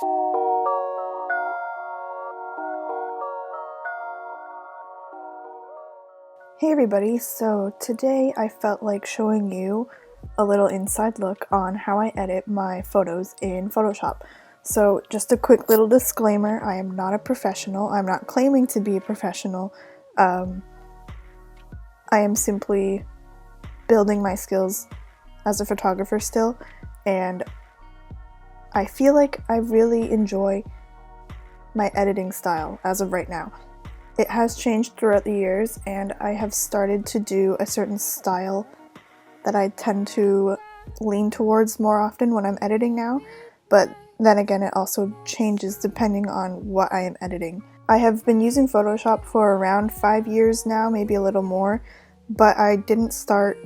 Hey everybody, so today I felt like showing you a little inside look on how I edit my photos in Photoshop. So just a quick little disclaimer, I am not a professional, I'm not claiming to be a professional, I am simply building my skills as a photographer still, and I feel like I really enjoy my editing style as of right now. It has changed throughout the years, and I have started to do a certain style that I tend to lean towards more often when I'm editing now, but then again it also changes depending on what I am editing. I have been using Photoshop for around 5 years now, maybe a little more, but I didn't start,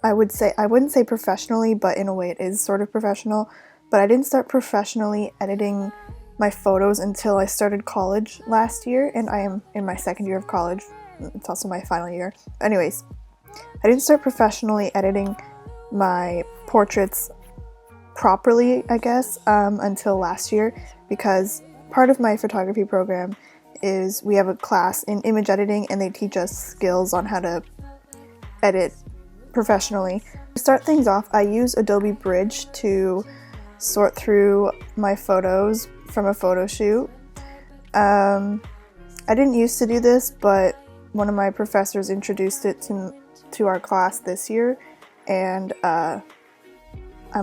I wouldn't say professionally, but in a way it is sort of professional, but I didn't start professionally editing my photos until I started college last year, and I am in my second year of college. It's also my final year. Anyways, I didn't start professionally editing my portraits properly, I guess, until last year, because part of my photography program is we have a class in image editing and they teach us skills on how to edit professionally. To start things off, I use Adobe Bridge to sort through my photos from a photo shoot. I didn't used to do this, but one of my professors introduced it to our class this year, and I'm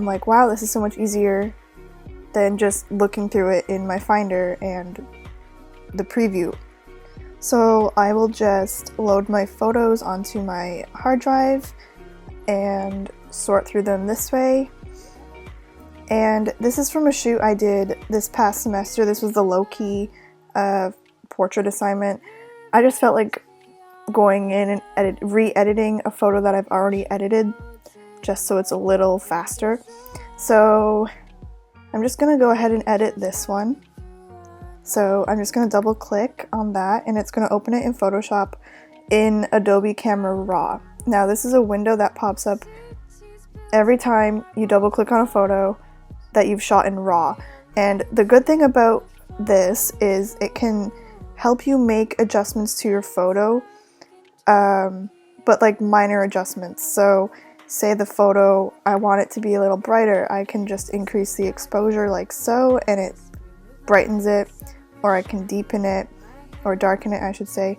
like, wow, this is so much easier than just looking through it in my Finder and the preview. So I will just load my photos onto my hard drive and sort through them this way. And this is from a shoot I did this past semester. This was the low-key portrait assignment. I just felt like going in and re-editing a photo that I've already edited, just so it's a little faster. So I'm just going to go ahead and edit this one. So I'm just going to double click on that, and it's going to open it in Photoshop in Adobe Camera Raw. Now this is a window that pops up every time you double click on a photo that you've shot in RAW, and the good thing about this is it can help you make adjustments to your photo, but like minor adjustments. So say the photo, I want it to be a little brighter, I can just increase the exposure like so and it brightens it, or I can deepen it or darken it, I should say,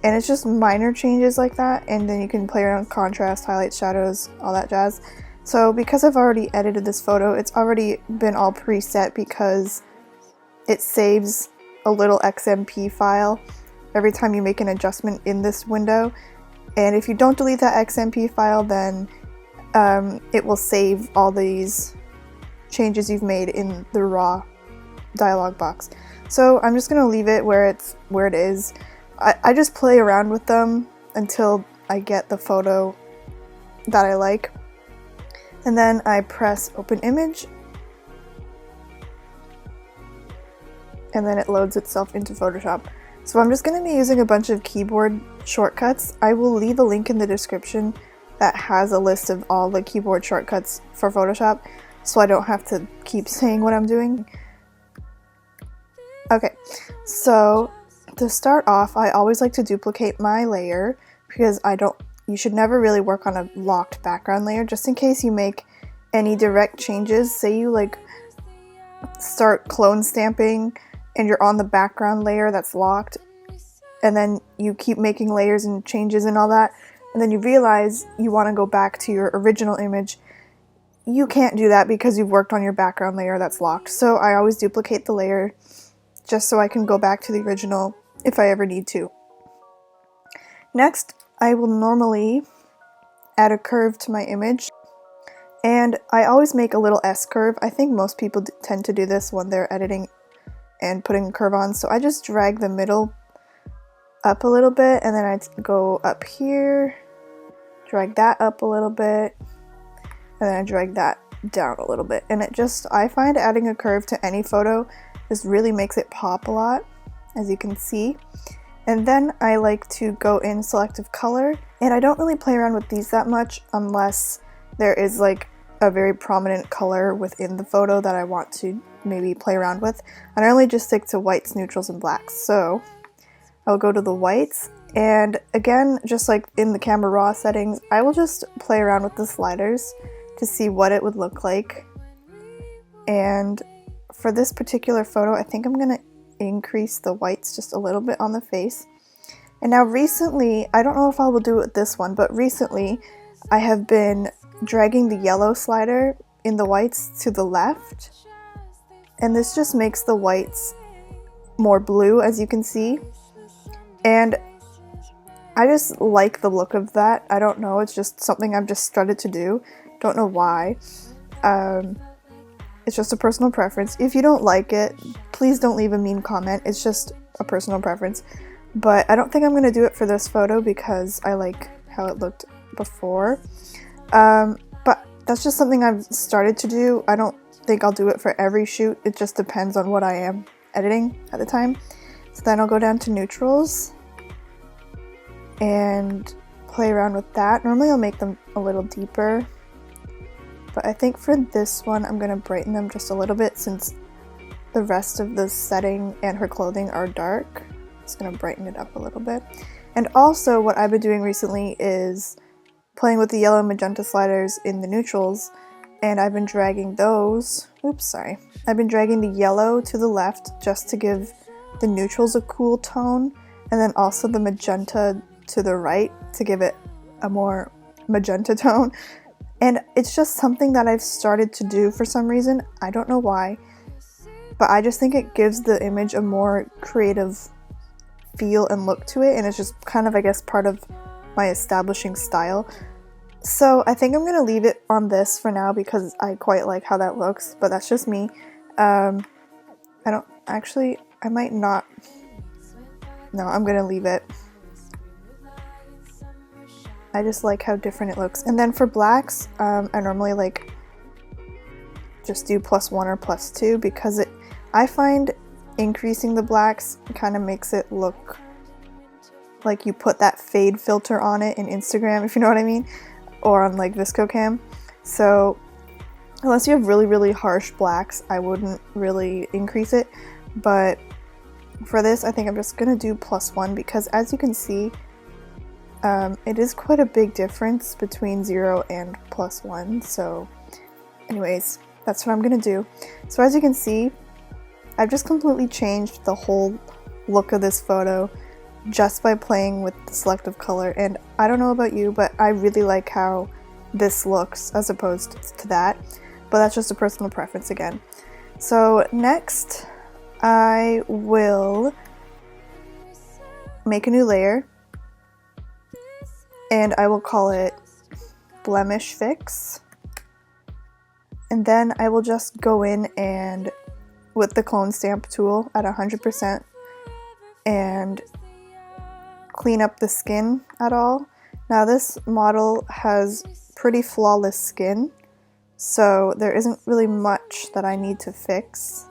and it's just minor changes like that, and then you can play around with contrast, highlights, shadows, all that jazz. So because I've already edited this photo, it's already been all preset because it saves a little XMP file every time you make an adjustment in this window. And if you don't delete that XMP file, then it will save all these changes you've made in the raw dialog box. So I'm just going to leave it where it is. I just play around with them until I get the photo that I like. And then I press open image, and then it loads itself into Photoshop. So I'm just going to be using a bunch of keyboard shortcuts. I will leave a link in the description that has a list of all the keyboard shortcuts for Photoshop, so I don't have to keep saying what I'm doing. Okay, so to start off, I always like to duplicate my layer because you should never really work on a locked background layer, just in case you make any direct changes. Say you like start clone stamping and you're on the background layer that's locked, and then you keep making layers and changes and all that, and then you realize you want to go back to your original image. You can't do that because you've worked on your background layer that's locked. So I always duplicate the layer just so I can go back to the original if I ever need to. Next, I will normally add a curve to my image, and I always make a little S curve. I think most people tend to do this when they're editing and putting a curve on, so I just drag the middle up a little bit, and then I go up here, drag that up a little bit, and then I drag that down a little bit. And I find adding a curve to any photo just really makes it pop a lot, as you can see. And then I like to go in selective color, and I don't really play around with these that much unless there is like a very prominent color within the photo that I want to maybe play around with. I normally just stick to whites, neutrals, and blacks. So I'll go to the whites, and again, just like in the Camera Raw settings, I will just play around with the sliders to see what it would look like. And for this particular photo, I think I'm gonna increase the whites just a little bit on the face. And now recently, I don't know if I will do it with this one, but recently I have been dragging the yellow slider in the whites to the left, and this just makes the whites more blue, as you can see. And I just like the look of that. I don't know, it's just something I've just started to do. Don't know why. It's just a personal preference. If you don't like it, please don't leave a mean comment. It's just a personal preference. But I don't think I'm going to do it for this photo because I like how it looked before. But that's just something I've started to do. I don't think I'll do it for every shoot. It just depends on what I am editing at the time. So then I'll go down to neutrals and play around with that. Normally I'll make them a little deeper, but I think for this one I'm going to brighten them just a little bit since the rest of the setting and her clothing are dark. It's going to brighten it up a little bit. And also what I've been doing recently is playing with the yellow and magenta sliders in the neutrals, and I've been dragging those, I've been dragging the yellow to the left just to give the neutrals a cool tone, and then also the magenta to the right to give it a more magenta tone. And it's just something that I've started to do for some reason. I don't know why, but I just think it gives the image a more creative feel and look to it, and it's just kind of, I guess, part of my establishing style. So I think I'm going to leave it on this for now because I quite like how that looks, but that's just me. I might not. No, I'm going to leave it. I just like how different it looks. And then for blacks, I normally like just do +1 or +2 because I find increasing the blacks kind of makes it look like you put that fade filter on it in Instagram, if you know what I mean, or on like ViscoCam. So unless you have really, really harsh blacks, I wouldn't really increase it. But for this, I think I'm just gonna do +1 because as you can see, it is quite a big difference between 0 and +1. So anyways, that's what I'm gonna do. So as you can see, I've just completely changed the whole look of this photo just by playing with the selective color, and I don't know about you, but I really like how this looks as opposed to that, but that's just a personal preference again. So next I will make a new layer, and I will call it Blemish Fix, and then I will just go in and with the clone stamp tool at 100% and clean up the skin at all. Now this model has pretty flawless skin, so there isn't really much that I need to fix.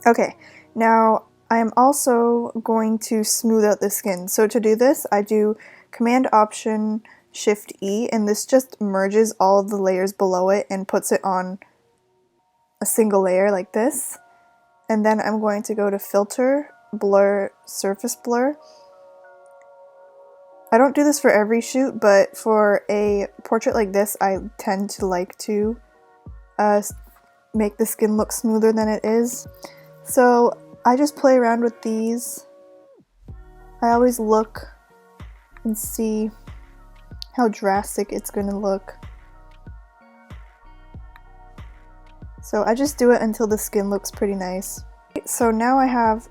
Okay, now I'm also going to smooth out the skin. So to do this, I do Command-Option-Shift-E, and this just merges all of the layers below it and puts it on a single layer like this. And then I'm going to go to Filter, Blur, Surface Blur. I don't do this for every shoot, but for a portrait like this, I tend to like to make the skin look smoother than it is. So I just play around with these. I always look and see how drastic it's gonna look. So I just do it until the skin looks pretty nice. So now I have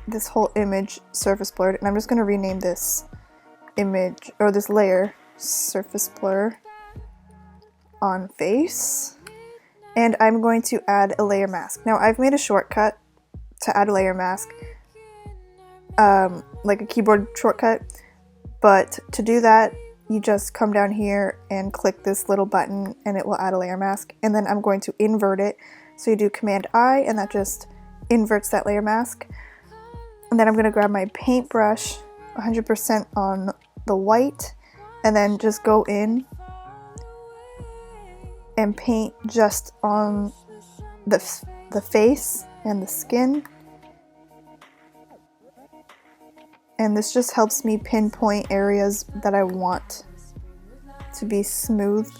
this whole image surface blurred, and I'm just gonna rename this image, or this layer, Surface Blur on Face. And I'm going to add a layer mask. Now I've made a shortcut to add a layer mask, like a keyboard shortcut, but to do that you just come down here and click this little button and it will add a layer mask, and then I'm going to invert it. So you do Command I and that just inverts that layer mask. And then I'm going to grab my paintbrush, 100% on the white, and then just go in and paint just on the face and the skin. And this just helps me pinpoint areas that I want to be smooth,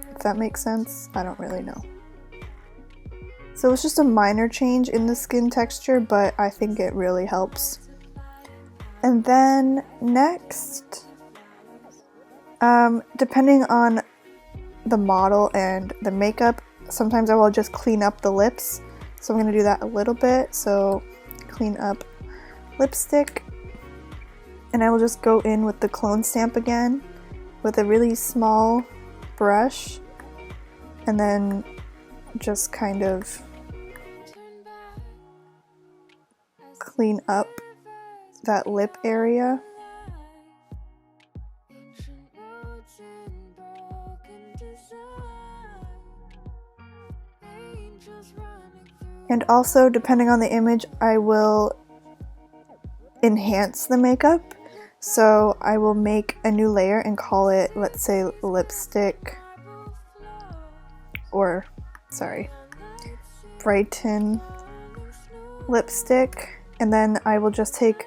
if that makes sense. I don't really know. So it's just a minor change in the skin texture, but I think it really helps. And then next, depending on the model and the makeup, sometimes I will just clean up the lips. So I'm going to do that a little bit. So clean up lipstick, and I will just go in with the clone stamp again with a really small brush, and then just kind of clean up that lip area. And also, depending on the image, I will enhance the makeup. So I will make a new layer and call it, let's say, lipstick, or sorry, brighten lipstick. And then I will just take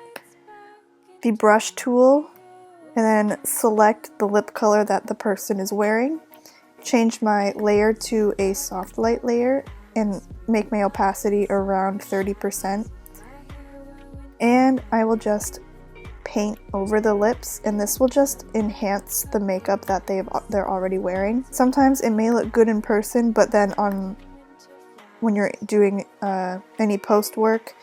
the brush tool and then select the lip color that the person is wearing, change my layer to a soft light layer, and make my opacity around 30%. And I will just paint over the lips, and this will just enhance the makeup that they're already wearing. Sometimes it may look good in person, but then when you're doing any post work,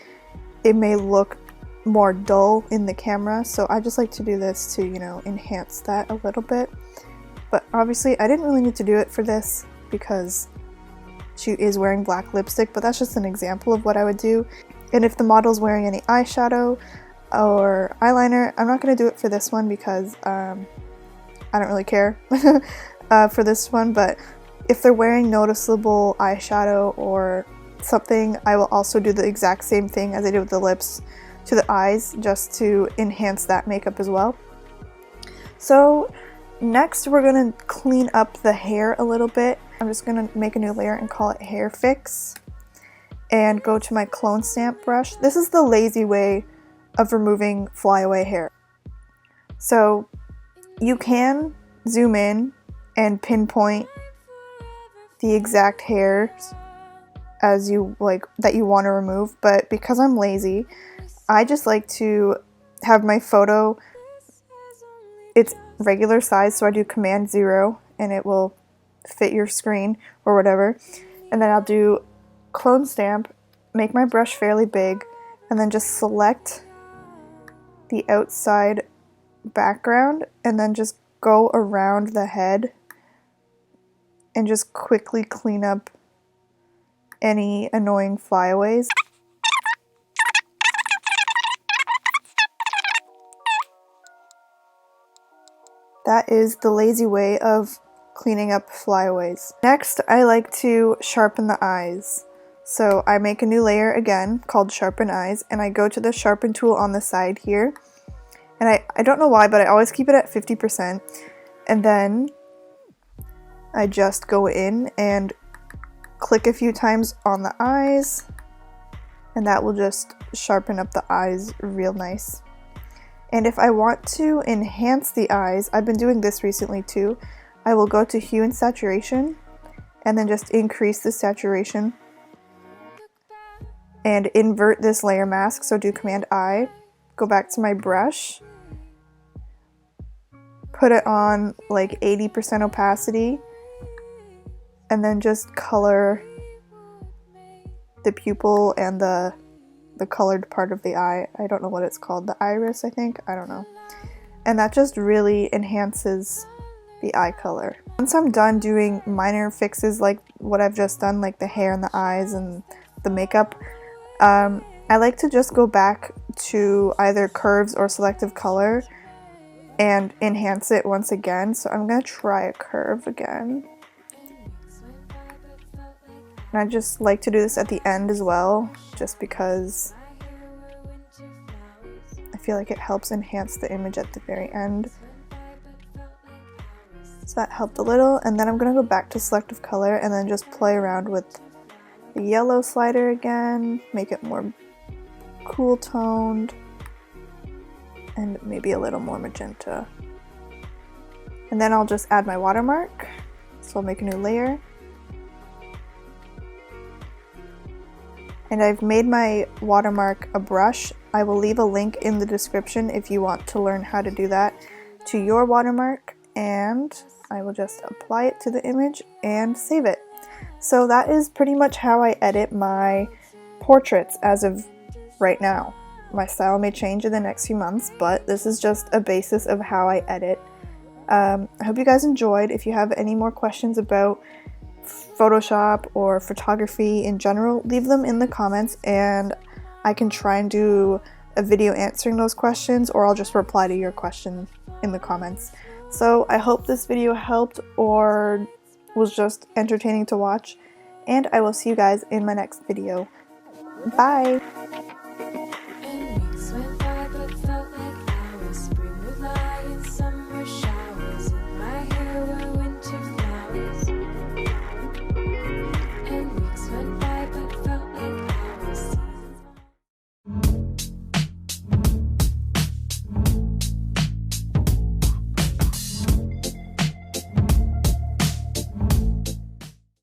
it may look more dull in the camera. So I just like to do this to, you know, enhance that a little bit. But obviously I didn't really need to do it for this because she is wearing black lipstick, but that's just an example of what I would do. And if the model's wearing any eyeshadow or eyeliner, I'm not going to do it for this one because I don't really care for this one. But if they're wearing noticeable eyeshadow or something, I will also do the exact same thing as I did with the lips to the eyes, just to enhance that makeup as well. So next we're going to clean up the hair a little bit. I'm just going to make a new layer and call it Hair Fix, and go to my clone stamp brush. This is the lazy way of removing flyaway hair. So you can zoom in and pinpoint the exact hairs as you like that you want to remove, but because I'm lazy, I just like to have my photo, it's regular size, so I do Command 0 and it will fit your screen or whatever, and then I'll do clone stamp, make my brush fairly big, and then just select the outside background and then just go around the head and just quickly clean up any annoying flyaways. That is the lazy way of cleaning up flyaways. Next, I like to sharpen the eyes. So I make a new layer again called Sharpen Eyes, and I go to the sharpen tool on the side here. And I don't know why, but I always keep it at 50%. And then I just go in and click a few times on the eyes, and that will just sharpen up the eyes real nice. And if I want to enhance the eyes, I've been doing this recently too, I will go to Hue and Saturation and then just increase the saturation and invert this layer mask. So do Command I, go back to my brush, put it on like 80% opacity, and then just color the pupil and the colored part of the eye. I don't know what it's called, the iris, I think, I don't know. And that just really enhances the eye color. Once I'm done doing minor fixes like what I've just done, like the hair and the eyes and the makeup, I like to just go back to either curves or selective color and enhance it once again. So I'm gonna try a curve again. And I just like to do this at the end as well, just because I feel like it helps enhance the image at the very end. So that helped a little, and then I'm going to go back to selective color and then just play around with the yellow slider again, make it more cool toned, and maybe a little more magenta. And then I'll just add my watermark, so I'll make a new layer. And I've made my watermark a brush. I will leave a link in the description if you want to learn how to do that to your watermark, and I will just apply it to the image and save it. So that is pretty much how I edit my portraits as of right now. My style may change in the next few months, but this is just a basis of how I edit. I hope you guys enjoyed. If you have any more questions about Photoshop or photography in general, leave them in the comments and I can try and do a video answering those questions, or I'll just reply to your question in the comments. So I hope this video helped or was just entertaining to watch, and I will see you guys in my next video. Bye!